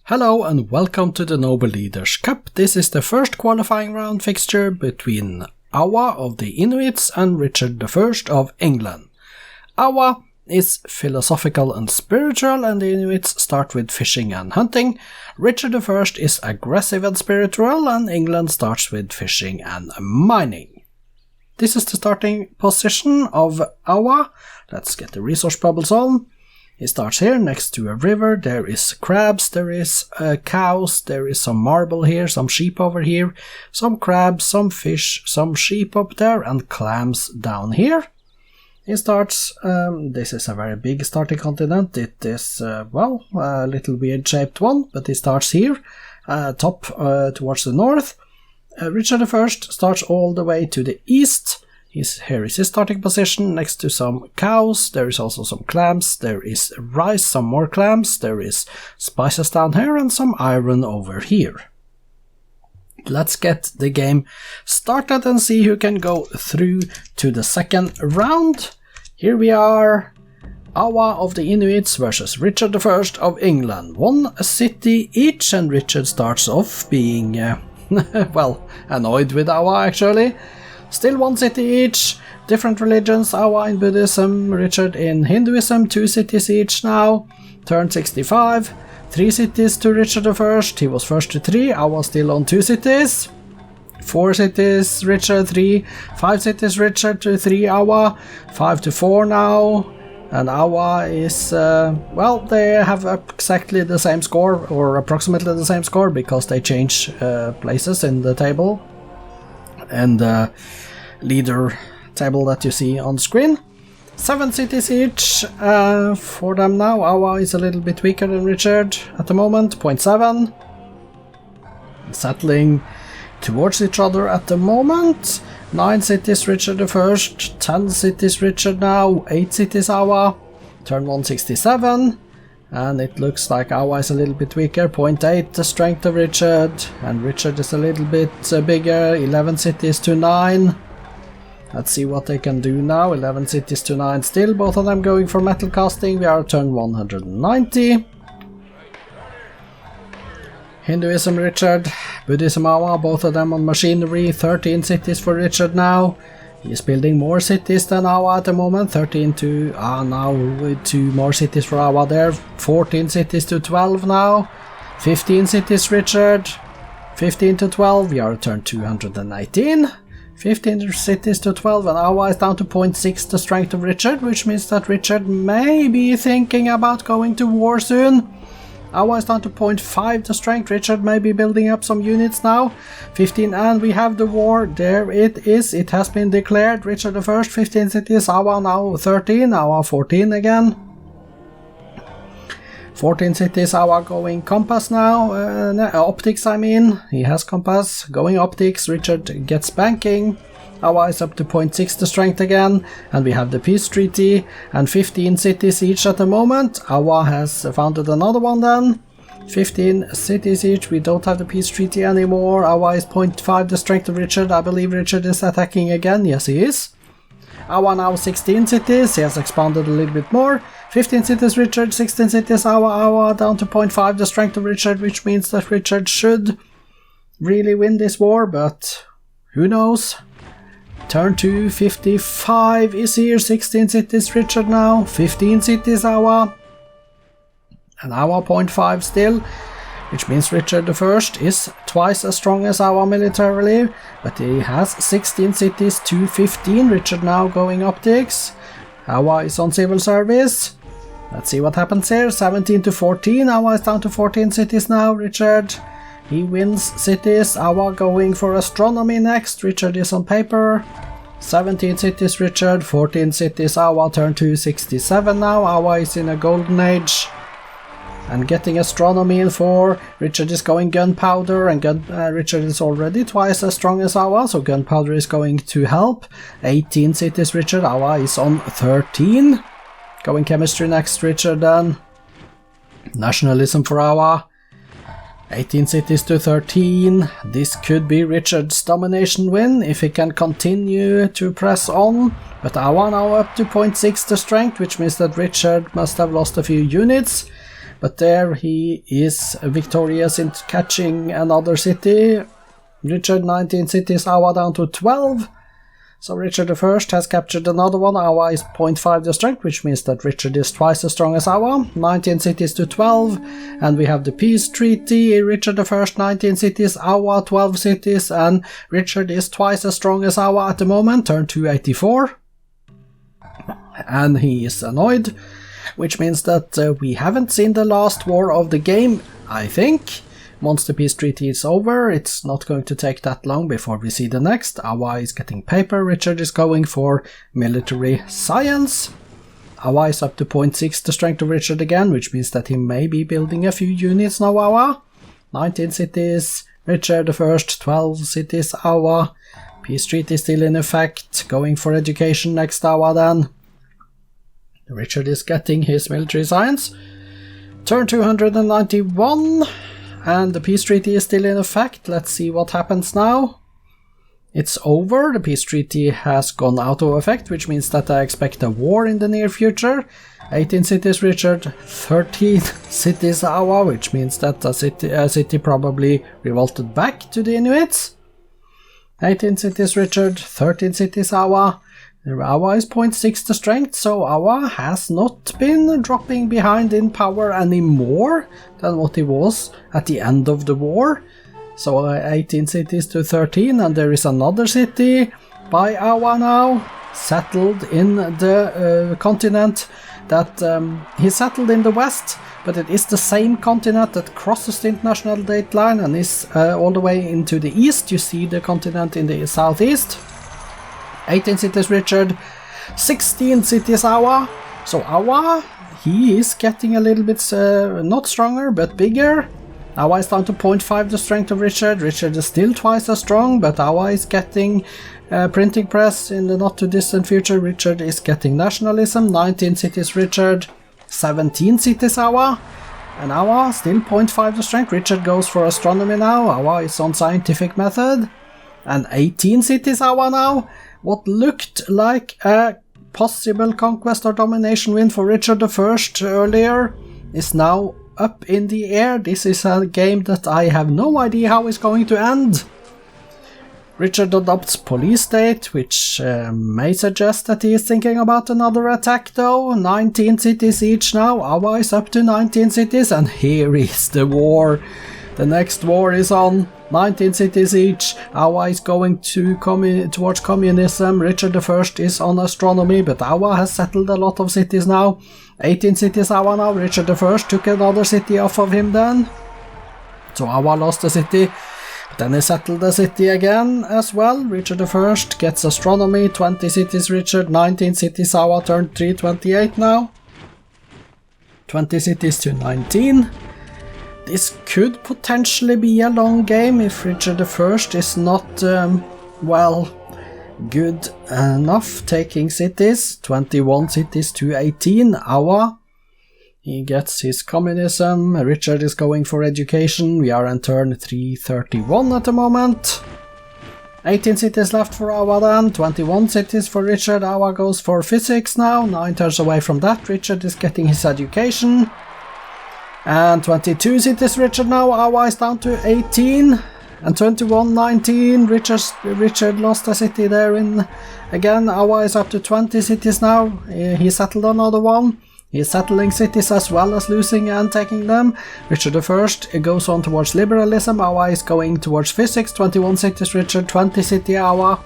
Hello and welcome to the Noble Leaders Cup. This is the first qualifying round fixture between Awa of the Inuits and Richard I of England. Awa is philosophical and spiritual, and the Inuits start with fishing and hunting. Richard I is aggressive and spiritual, and England starts with fishing and mining. This is the starting position of Awa. Let's get the resource bubbles on. He starts here next to a river. There is crabs, there is cows, there is some marble here, some sheep over here, some crabs, some fish, some sheep up there, and clams down here. He starts, this is a very big starting continent. It is, a little weird shaped one, but he starts here, top towards the north. Richard I starts all the way to the east. Here is his starting position next to some cows. There is also some clams, there is rice, some more clams, there is spices down here and some iron over here. Let's get the game started and see who can go through to the second round. Here we are, Awa of the Inuits versus Richard I of England. One city each, and Richard starts off being, annoyed with Awa actually. Still one city each, different religions, Awa in Buddhism, Richard in Hinduism, 2 cities each now. Turn 65, 3 cities to Richard I, he was first to 3, Awa still on 2 cities. 4 cities, Richard 3, 5 cities, Richard to 3, Awa, 5 to 4 now. And Awa is, they have exactly the same score, or approximately the same score, because they change places in the table. And leader table that you see on screen. 7 cities each for them now. Awa is a little bit weaker than Richard at the moment, 0.7. Settling towards each other at the moment. 9 cities Richard I, 10 cities Richard now, 8 cities Awa. Turn 167. And it looks like Awa is a little bit weaker, 0.8 the strength of Richard, and Richard is a little bit bigger, 11 cities to 9. Let's see what they can do now, 11 cities to 9 still, both of them going for metal casting. We are at turn 190. Hinduism Richard, Buddhism Awa, both of them on machinery, 13 cities for Richard now. He is building more cities than Awa at the moment, 13 to, now with 2 more cities for Awa there, 14 cities to 12 now, 15 cities Richard, 15 to 12, we are at turn 218, 15 cities to 12, and Awa is down to 0.6 the strength of Richard, which means that Richard may be thinking about going to war soon. Awa is down to 0.5 the strength, Richard may be building up some units now. 15, and we have the war, there it is, it has been declared. Richard I, 15 cities, Awa now 13, Awa 14 again. 14 cities, Awa going compass now, optics I mean, he has compass, going optics, Richard gets banking. Awa is up to 0.6 the strength again, and we have the peace treaty, and 15 cities each at the moment. Awa has founded another one then. 15 cities each, we don't have the peace treaty anymore. Awa is 0.5 the strength of Richard, I believe Richard is attacking again, yes he is. Awa now 16 cities, he has expanded a little bit more. 15 cities Richard, 16 cities Awa down to 0.5 the strength of Richard, which means that Richard should really win this war, but who knows. Turn 255 is here, 16 cities Richard now, 15 cities Awa, and Awa 0.5 still, which means Richard I is twice as strong as Awa militarily, but he has 16 cities to 15, Richard now going optics, Awa is on civil service. Let's see what happens here, 17 to 14, Awa is down to 14 cities now, Richard. He wins cities, Awa going for astronomy next, Richard is on paper. 17 cities Richard, 14 cities Awa, turn 267 now, Awa is in a golden age. And getting astronomy in 4, Richard is going gunpowder, and Richard is already twice as strong as Awa, so gunpowder is going to help. 18 cities Richard, Awa is on 13. Going chemistry next Richard then. Nationalism for Awa. 18 cities to 13, this could be Richard's domination win if he can continue to press on, but Awa now up to 0.6 the strength, which means that Richard must have lost a few units. but there he is victorious in catching another city. Richard 19 cities, Awa down to 12. So Richard I has captured another one. Awa is 0.5 the strength, which means that Richard is twice as strong as Awa. 19 cities to 12. And we have the peace treaty. Richard I, 19 cities, Awa 12 cities, and Richard is twice as strong as Awa at the moment, turn 284. And he is annoyed, which means that we haven't seen the last war of the game, I think. Once the peace treaty is over, it's not going to take that long before we see the next. Awa is getting paper, Richard is going for military science. Awa is up to 0.6 the strength of Richard again, which means that he may be building a few units now, Awa. 19 cities, Richard I, 12 cities, Awa. Peace treaty still in effect, going for education next Awa then. Richard is getting his military science. Turn 291. And the peace treaty is still in effect. Let's see what happens now. It's over. The peace treaty has gone out of effect, which means that I expect a war in the near future. 18 cities Richard, 13 cities Awa, which means that a city probably revolted back to the Inuits. 18 cities Richard, 13 cities Awa. Awa is 0.6 the strength, so Awa has not been dropping behind in power any more than what he was at the end of the war. So 18 cities to 13, and there is another city by Awa now, settled in the continent that he settled in the west, but it is the same continent that crosses the international date line and is all the way into the east. You see the continent in the southeast. 18 cities Richard, 16 cities Awa. So Awa, he is getting a little bit, not stronger, but bigger. Awa is down to 0.5 the strength of Richard. Richard is still twice as strong, but Awa is getting printing press in the not too distant future. Richard is getting nationalism. 19 cities Richard, 17 cities Awa. And Awa still 0.5 the strength. Richard goes for astronomy now. Awa is on scientific method. And 18 cities Awa now. What looked like a possible conquest or domination win for Richard I earlier is now up in the air. This is a game that I have no idea how it's going to end. Richard adopts police state, which may suggest that he is thinking about another attack though. 19 cities each now. Awa is up to 19 cities, and here is the war. The next war is on. 19 cities each. Awa is going to towards communism. Richard I is on astronomy, but Awa has settled a lot of cities now. 18 cities Awa now. Richard I took another city off of him then. So Awa lost a city. Then he settled a city again as well. Richard I gets astronomy. 20 cities Richard. 19 cities Awa, turned 328 now. 20 cities to 19. This could potentially be a long game if Richard I is not, good enough taking cities. 21 cities to 18. Awa, he gets his communism. Richard is going for education. We are on turn 331 at the moment. 18 cities left for Awa then. 21 cities for Richard. Awa goes for physics now. 9 turns away from that. Richard is getting his education. And 22 cities Richard now. Awa is down to 18. And 21, 19. Richard lost a city there in again. Awa is up to 20 cities now. He settled another one. He is settling cities as well as losing and taking them. Richard I goes on towards liberalism. Awa is going towards physics. 21 cities Richard. 20 city Awa.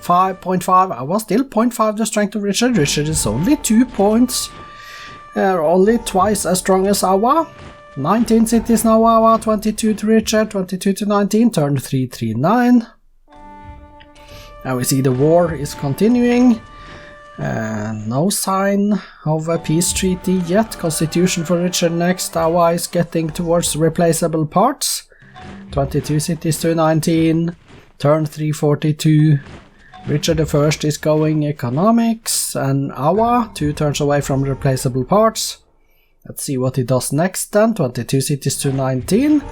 5.5. Awa still 0.5 the strength of Richard. Richard is only 2 points. Only twice as strong as Awa. 19 cities now Awa, 22 to Richard, 22 to 19, turn 339. Now we see the war is continuing. No sign of a peace treaty yet. Constitution for Richard next. Awa is getting towards replaceable parts. 22 cities to 19, turn 342. Richard I is going economics, and Awa, 2 turns away from replaceable parts. Let's see what he does next then. 22 cities to 19.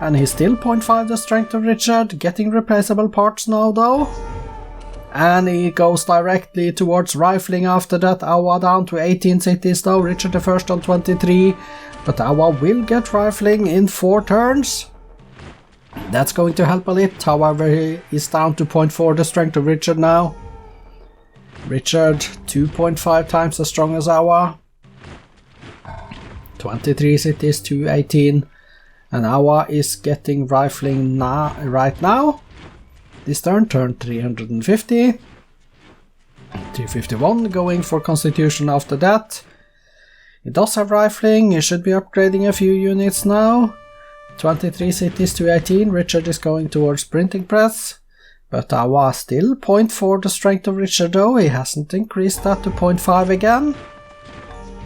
And he's still 0.5 the strength of Richard, getting replaceable parts now though. And he goes directly towards rifling after that. Awa down to 18 cities now. Richard I on 23. But Awa will get rifling in 4 turns. That's going to help a little. However, he is down to 0.4 the strength of Richard now. Richard 2.5 times as strong as Awa. 23 cities to 18. And Awa is getting rifling right now. This turn 350. 351 going for Constitution after that. He does have rifling, he should be upgrading a few units now. 23 cities to 18, Richard is going towards printing press. But Awa still 0.4 the strength of Richard though, he hasn't increased that to 0.5 again.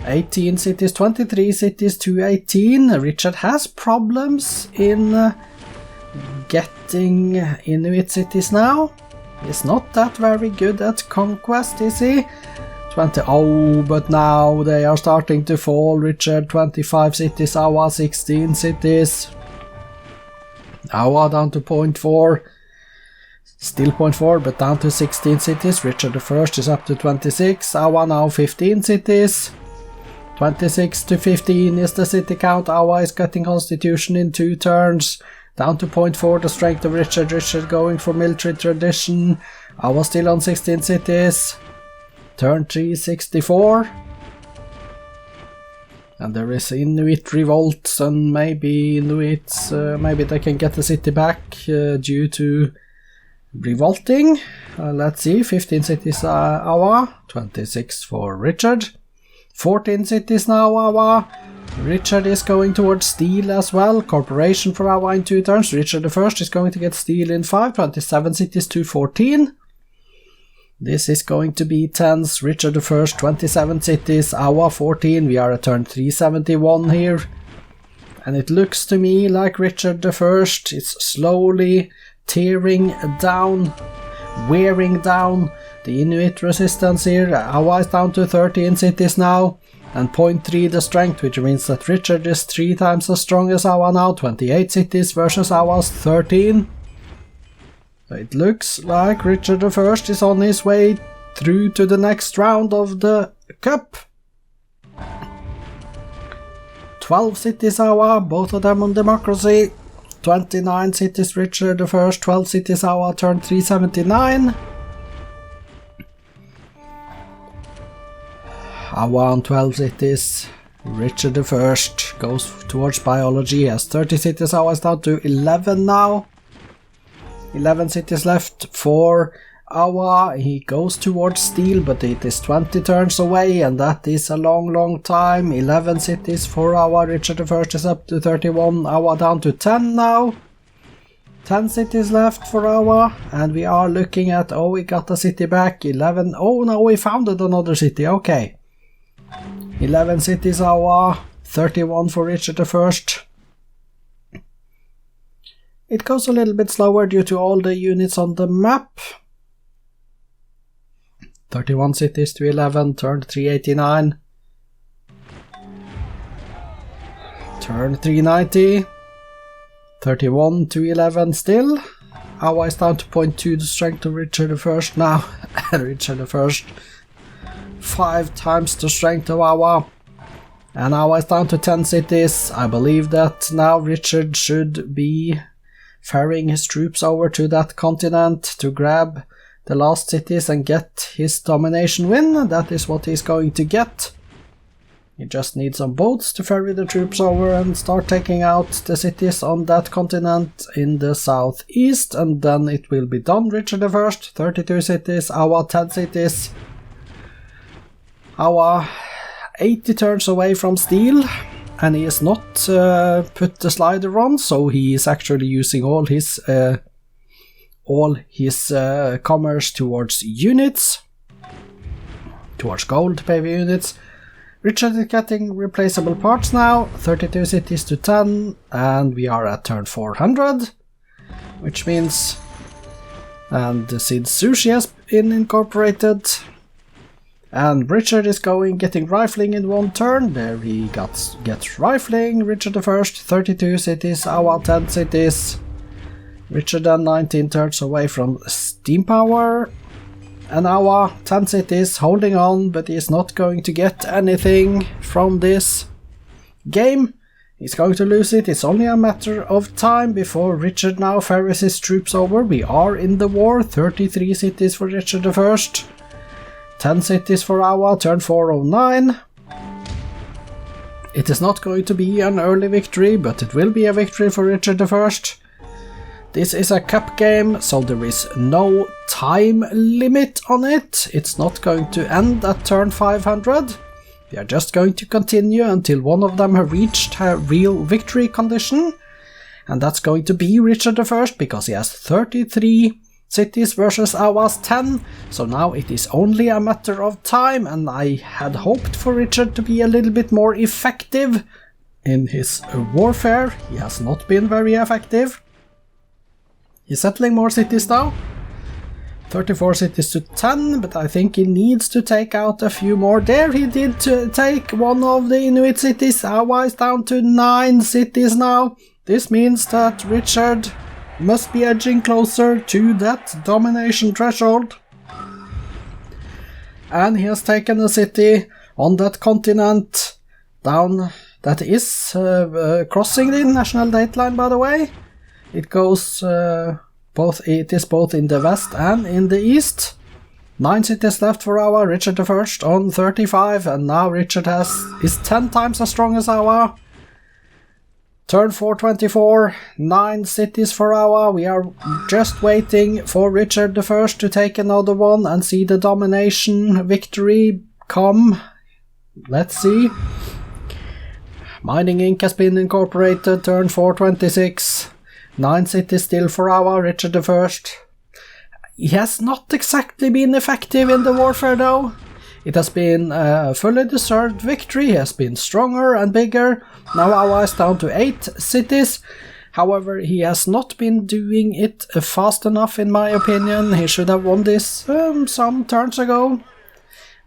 18 cities, 23 cities to 18, Richard has problems in getting Inuit cities now. He's not that very good at conquest, is he? 20, oh, but now they are starting to fall. Richard 25 cities, Awa 16 cities. Awa down to 0.4. Still 0.4, but down to 16 cities. Richard I is up to 26. Awa now 15 cities. 26 to 15 is the city count. Awa is getting Constitution in 2 turns. Down to 0.4 the strength of Richard. Richard going for military tradition. Awa still on 16 cities. Turn 364. And there is Inuit revolts and maybe Inuits, maybe they can get the city back due to revolting. Let's see, 15 cities Awa, 26 for Richard. 14 cities now Awa. Richard is going towards steel as well. Corporation for Awa in 2 turns. Richard I is going to get steel in 5. 27 cities to 14. This is going to be tense. Richard I, 27 cities. Awa 14. We are at turn 371 here. And it looks to me like Richard I is slowly tearing down, wearing down the Inuit resistance here. Awa is down to 13 cities now. And 0.3 the strength, which means that Richard is 3 times as strong as Awa now. 28 cities versus Awa's 13. So it looks like Richard I is on his way through to the next round of the cup. 12 cities Awa, both of them on democracy. 29 cities Richard I, 12 cities Awa, turn 379. Awa on 12 cities. Richard I goes towards biology, has 30 cities. Awa is down to 11 now. 11 cities left for Awa. He goes towards steel, but it is 20 turns away, and that is a long time. 11 cities for Awa. Richard I is up to 31. Awa down to 10 now. 10 cities left for Awa, and we are looking at, oh, we got a city back. 11, oh no, we founded another city, okay. 11 cities Awa, 31 for Richard I. It goes a little bit slower due to all the units on the map. 31 cities to 11, turn 389. Turn 390. 31 to 11 still. Awa is down to 0.2 the strength of Richard I now. Richard I 5 times the strength of Awa. And Awa is down to 10 cities. I believe that now Richard should be ferrying his troops over to that continent to grab the last cities and get his domination win. That is what he's going to get. He just needs some boats to ferry the troops over and start taking out the cities on that continent in the southeast, and then it will be done. Richard I, 32 cities, Awa 10 cities. Awa 80 turns away from steel, and he has not put the slider on, so he is actually using all his commerce towards units, towards gold paper units. Richard is getting replaceable parts now, 32 cities to 10, and we are at turn 400, which means, and the Sid Sushi has been incorporated. And Richard is getting rifling in 1 turn. There he gets rifling. Richard I, 32 cities, Awa 10 cities. Richard then 19 turns away from steam power. And Awa, 10 cities, holding on, but he's not going to get anything from this game. He's going to lose it. It's only a matter of time before Richard now ferries his troops over. We are in the war. 33 cities for Richard I. 10 cities for Awa, turn 409. It is not going to be an early victory, but it will be a victory for Richard I. This is a cup game, so there is no time limit on it. It's not going to end at turn 500. We are just going to continue until one of them have reached a real victory condition. And that's going to be Richard I, because he has 33 cities versus Awa's 10. So now it is only a matter of time, and I had hoped for Richard to be a little bit more effective in his warfare. He has not been very effective. He's settling more cities now. 34 cities to 10, but I think he needs to take out a few more. There he did take one of the Inuit cities. Awa is down to 9 cities now. This means that Richard must be edging closer to that domination threshold. And he has taken a city on that continent down that is crossing the national date line, by the way. It goes it is both in the west and in the east. 9 cities left for Awa, Richard I on 35, and now Richard is 10 times as strong as Awa. Turn 424, 9 cities for Awa. We are just waiting for Richard I to take another one and see the domination victory come. Let's see. Mining Inc. has been incorporated, turn 426. 9 cities still for Awa, Richard I. He has not exactly been effective in the warfare though. It has been a fully deserved victory. He has been stronger and bigger. Now Awa is down to 8 cities. However, he has not been doing it fast enough in my opinion. He should have won this some turns ago.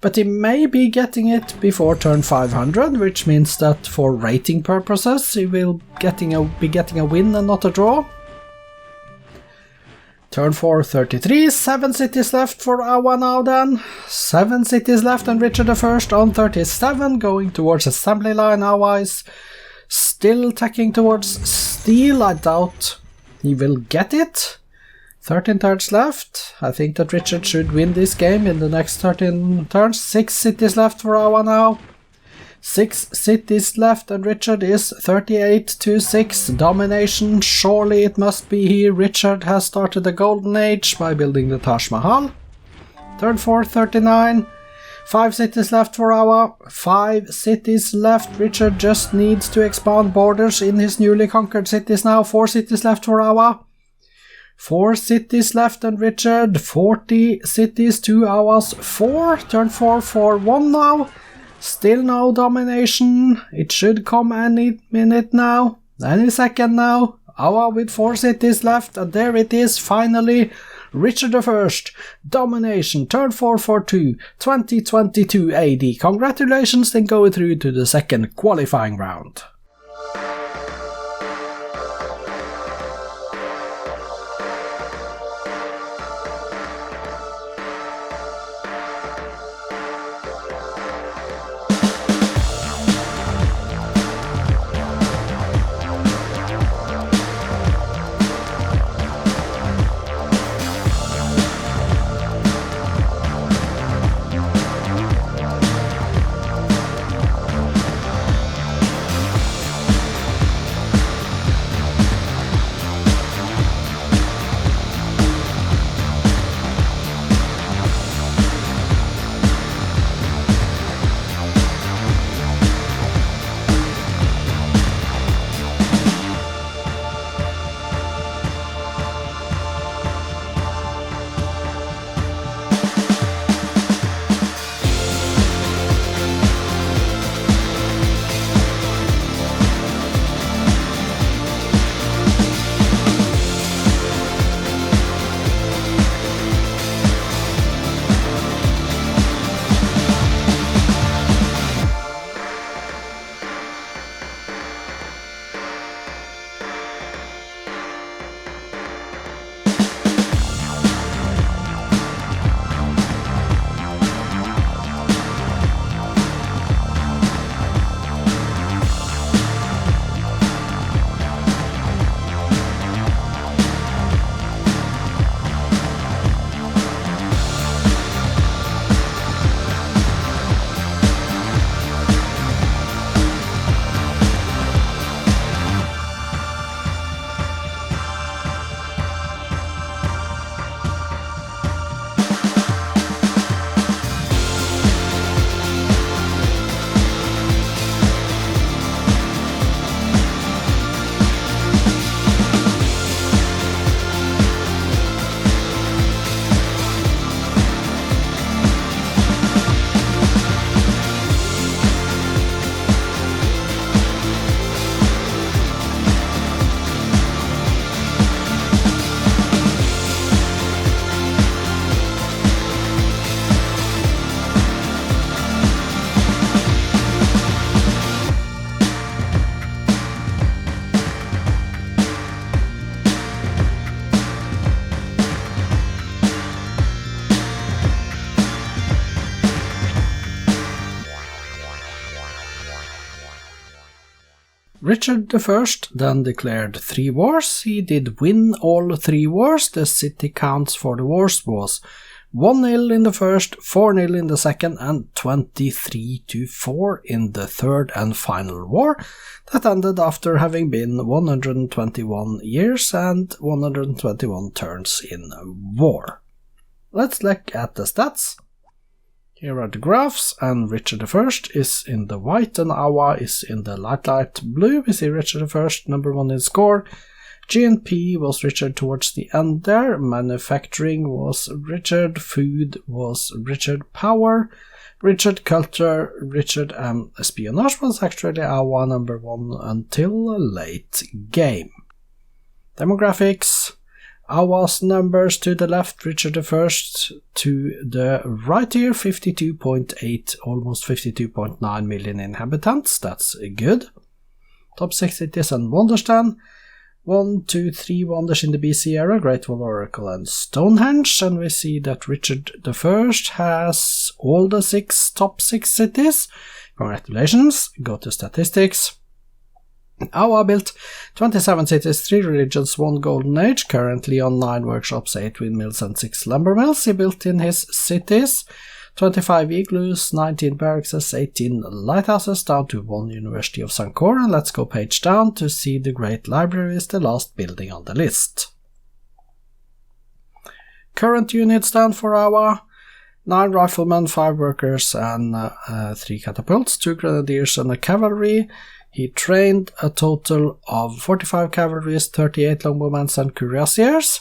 But he may be getting it before turn 500, which means that for rating purposes he will be getting a win and not a draw. Turn 433, 7 cities left for Awa now then. 7 cities left and Richard I on 37, going towards assembly line. Awa is still tacking towards steel. I doubt he will get it. 13 turns left. I think that Richard should win this game in the next 13 turns. 6 cities left for Awa now. 6 cities left and Richard is 38 to 6. Domination, surely it must be here. Richard has started the golden age by building the Taj Mahal. Turn 439. 5 cities left for Awa. 5 cities left. Richard just needs to expand borders in his newly conquered cities now. 4 cities left for Awa. 4 cities left and Richard, 40 cities to Awa's 4, turn 441 now, still no domination, it should come any minute now, any second now. Awa with 4 cities left, and there it is finally, Richard I, domination, turn 442, 2022 AD. Congratulations, then go through to the second qualifying round. Richard I then declared 3 wars. He did win all 3 wars. The city counts for the wars was 1-0 in the first, 4-0 in the second, and 23-4 in the third and final war that ended after having been 121 years and 121 turns in war. Let's look at the stats. Here are the graphs, and Richard I is in the white and Awa is in the light blue. We see Richard I, number 1 in score. GNP was Richard towards the end there. Manufacturing was Richard. Food was Richard. Power, Richard. Culture, Richard. And espionage was actually Awa number 1 until a late game. Demographics. Awa's numbers to the left, Richard I to the right here, 52.8, almost 52.9 million inhabitants. That's good. Top 6 cities and wonders then. 1, 2, 3 wonders in the BC era, Great Wall, Oracle, and Stonehenge. And we see that Richard I has all the top 6 cities. Congratulations. Go to statistics. Awa built 27 cities, 3 religions, 1 golden age, currently on 9 workshops, 8 windmills and 6 lumber mills. He built in his cities 25 igloos, 19 barracks, 18 lighthouses, down to 1 University of Sankor. And let's go page down to see the Great Library is the last building on the list. Current units stand for Awa: 9 riflemen, 5 workers, and 3 catapults, 2 grenadiers and a cavalry. He trained a total of 45 cavalries, 38 longbowmen and cuirassiers,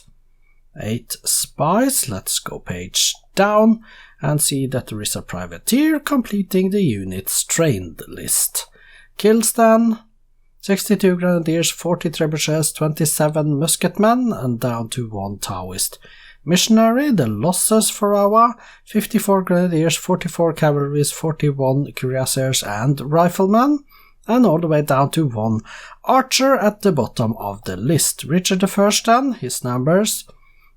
8 spies. Let's go page down and see that there is a privateer completing the units trained list. Kills then: 62 grenadiers, 40 trebuchets, 27 musketmen, and down to 1 Taoist missionary. The losses for Awa: 54 grenadiers, 44 cavalries, 41 cuirassiers and riflemen, and all the way down to 1 archer at the bottom of the list. Richard I then, his numbers: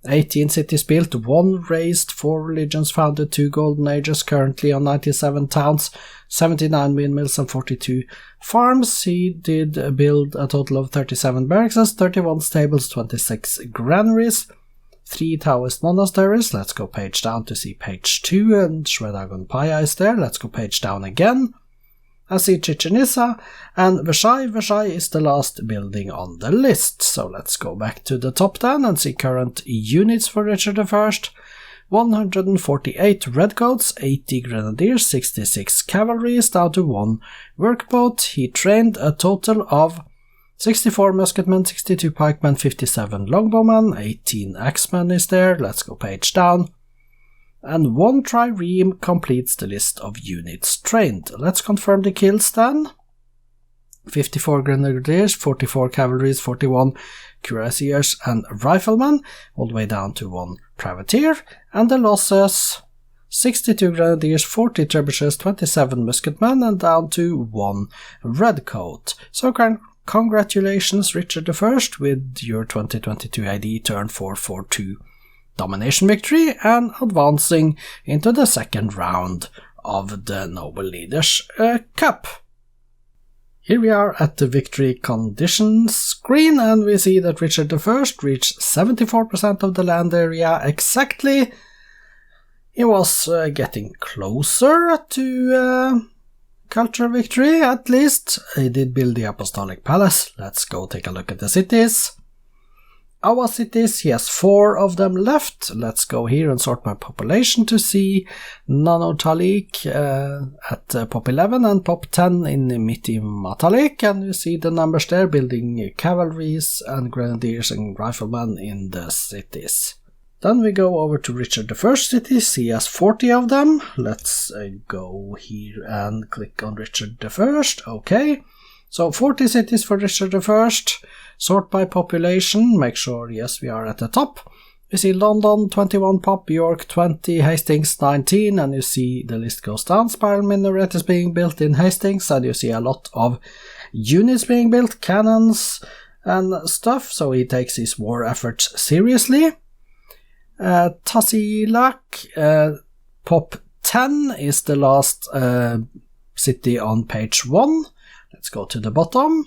18 cities built, 1 raised, 4 religions founded, 2 golden ages, currently on 97 towns, 79 windmills and 42 farms. He did build a total of 37 barracks, 31 stables, 26 granaries, 3 Taoist monasteries. Let's go page down to see page 2, and Shwedagon Paya is there. Let's go page down again. I see Chichen Itza and Versailles. Versailles is the last building on the list. So let's go back to the top then and see current units for Richard I. 148 redcoats, 80 grenadiers, 66 cavalry, down to 1 workboat. He trained a total of 64 musketmen, 62 pikemen, 57 longbowmen, 18 axemen is there. Let's go page down. And 1 trireme completes the list of units trained. Let's confirm the kills then. 54 grenadiers, 44 cavalries, 41 cuirassiers and riflemen, all the way down to 1 privateer. And the losses: 62 grenadiers, 40 trebuchets, 27 musketmen, and down to 1 redcoat. So congratulations, Richard I, with your 2022 ID turn 442 domination victory and advancing into the second round of the Noble Leaders Cup. Here we are at the victory conditions screen, and we see that Richard I reached 74% of the land area exactly. He was getting closer to cultural victory, at least. He did build the Apostolic Palace. Let's go take a look at the cities. Our cities, he has 4 of them left. Let's go here and sort by population to see Kjotleik at pop 11 and pop 10 in Miti Matalik, and you see the numbers there, building cavalries and grenadiers and riflemen in the cities. Then we go over to Richard I's cities. He has 40 of them. Let's go here and click on Richard I. Okay. So 40 cities for Richard I. Sort by population. Make sure, yes, we are at the top. You see London 21 pop, York 20, Hastings 19, and you see the list goes down. Spiral Minaret is being built in Hastings, and you see a lot of units being built, cannons and stuff, so he takes his war efforts seriously. Kjotleik, pop 10 is the last city on page 1. Let's go to the bottom.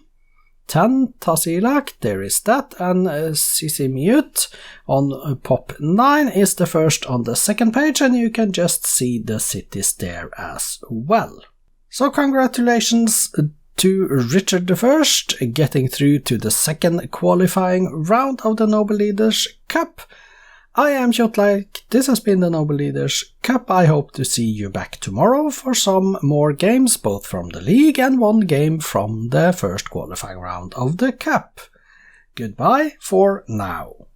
10 Tasiilaq, there is that, and Sisimiut on pop 9 is the first on the second page, and you can just see the cities there as well. So congratulations to Richard I getting through to the second qualifying round of the Noble Leaders Cup. I am Kjotleik, this has been the Noble Leaders Cup. I hope to see you back tomorrow for some more games, both from the league and one game from the first qualifying round of the Cup. Goodbye for now.